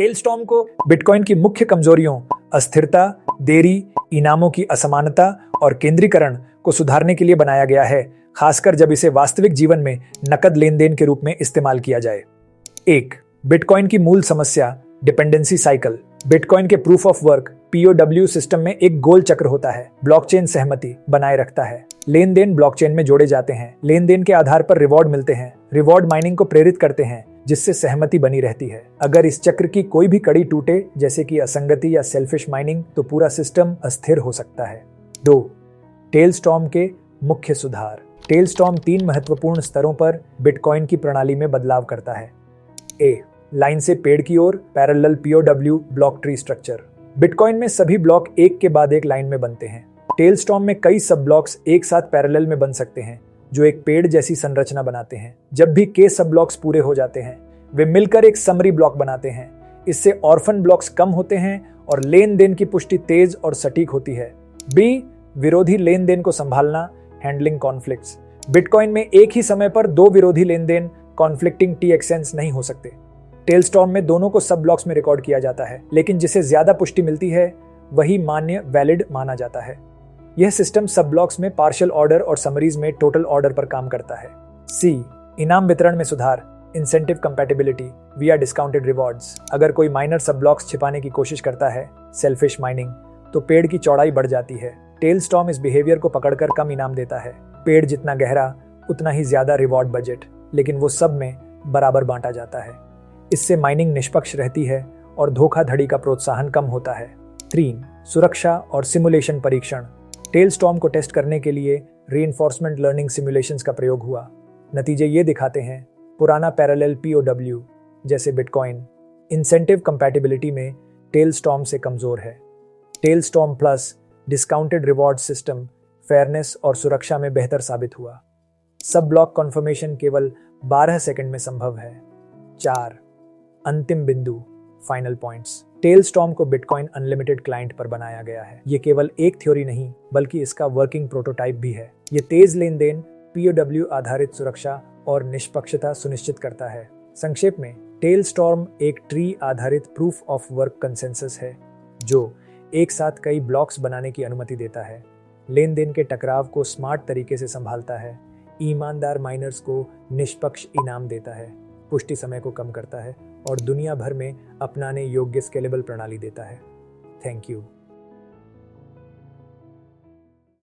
टेलस्टॉर्म को बिटकॉइन की मुख्य कमजोरियों अस्थिरता, देरी, इनामों की असमानता और केंद्रीकरण को सुधारने के लिए बनाया गया है, खासकर जब इसे वास्तविक जीवन में नकद लेन देन के रूप में इस्तेमाल किया जाए। 1. बिटकॉइन की मूल समस्या डिपेंडेंसी साइकिल। बिटकॉइन के proof of work POW system में एक गोल चक्र होता है। ब्लॉकचेन सहमति बनाए रखता है। लेन देन ब्लॉकचेन में जोड़े जाते हैं। लेन देन के आधार पर रिवॉर्ड मिलते हैं। रिवॉर्ड माइनिंग को प्रेरित करते हैं, जिससे सहमति बनी रहती है। अगर इस चक्र की कोई भी कड़ी टूटे, जैसे कि असंगति या सेल्फिश माइनिंग, तो पूरा सिस्टम अस्थिर हो सकता है। 2. टेलस्टॉर्म के मुख्य सुधार। टेलस्टॉर्म 3 महत्वपूर्ण स्तरों पर बिटकॉइन की प्रणाली में बदलाव करता है। A. लाइन से पेड़ की ओर parallel POW block tree structure. Bitcoin में सभी ब्लॉक एक के बाद एक लाइन में बनते हैं। टेलस्टॉर्म में कई सब ब्लॉक्स एक साथ पैरेलल में बन सकते हैं, जो एक पेड़ जैसी संरचना बनाते हैं। जब भी के सब ब्लॉक्स पूरे हो जाते हैं, वे मिलकर एक समरी ब्लॉक बनाते हैं। इससे ऑर्फन ब्लॉक्स कम होते हैं और लेन देन की पुष्टि तेज और सटीक होती है। B. विरोधी लेन देन को संभालना, हैंडलिंग कॉन्फ्लिक्ट्स। बिटकॉइन में एक ही समय पर 2 विरोधी लेन देन कॉन्फ्लिक्टिंग TXNs नहीं हो सकते। टेलस्टॉर्म में दोनों को सब ब्लॉक्स में रिकॉर्ड किया जाता है, लेकिन जिसे ज्यादा पुष्टि मिलती है वही मान्य वैलिड माना जाता है। यह सिस्टम सब ब्लॉक्स में पार्शियल ऑर्डर और समरीज में टोटल ऑर्डर पर काम करता है। C. इनाम वितरण में सुधार, इंसेंटिव कंपैटिबिलिटी विया डिस्काउंटेड रिवॉर्ड्स। अगर कोई माइनर सब ब्लॉक्स छिपाने की कोशिश करता है, सेल्फिश माइनिंग, तो पेड़ की चौड़ाई बढ़ जाती है। टेलस्टॉर्म इस बिहेवियर को पकड़कर कम इनाम देता है। पेड़ जितना गहरा, उतना ही ज्यादा रिवॉर्ड बजट, लेकिन वो सब में बराबर बांटा जाता है। इससे माइनिंग निष्पक्ष रहती है और धोखाधड़ी का प्रोत्साहन कम होता है। 3. सुरक्षा और सिमुलेशन परीक्षण। टेलस्टॉर्म को टेस्ट करने के लिए रीइंफोर्समेंट लर्निंग सिमुलेशंस का प्रयोग हुआ। नतीजे ये दिखाते हैं, पुराना पैरेलल POW जैसे बिटकॉइन इंसेंटिव कंपैटिबिलिटी में टेलस्टॉर्म से कमजोर है। Tailstorm plus discounted reward system fairness और सुरक्षा में बेहतर साबित हुआ। सब ब्लॉक कन्फर्मेशन केवल 12 सेकंड में संभव है। 4. अंतिम बिंदु, फाइनल पॉइंट्स। टेलस्टॉर्म को बिटकॉइन अनलिमिटेड क्लाइंट पर बनाया गया है। ये केवल एक थ्योरी नहीं, बल्कि इसका वर्किंग प्रोटोटाइप भी है। ये तेज लेन देन, POW आधारित सुरक्षा और निष्पक्षता सुनिश्चित करता है। संक्षेप में, टेलस्टॉर्म एक ट्री आधारित प्रूफ ऑफ वर्क कंसेंसस है, जो एक साथ कई ब्लॉक्स बनाने की अनुमति देता है, लेन देन के टकराव को स्मार्ट तरीके से संभालता है, ईमानदार माइनर्स को निष्पक्ष इनाम देता है, पुष्टि समय को कम करता है और दुनिया भर में अपनाने योग्य स्केलेबल प्रणाली देता है। Thank you.